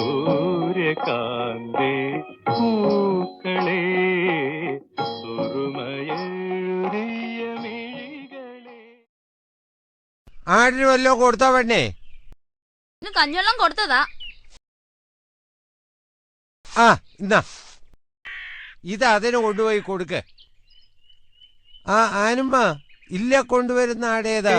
സൂര്യകാന്തേ പൂക്കളേ സുറുമയെഴുതിയ മിഴികളേ. ആടിന് വല്ലോ കൊടുത്തോ പെണ്ണേ? കഞ്ഞെള്ളം കൊടുത്തതാ. ആ എന്നാ ഇത് അതിന് കൊണ്ടുപോയി കൊടുക്ക്. ആ ആനുമ്മ ഇല്ല കൊണ്ടുവരുന്ന ആടേതാ?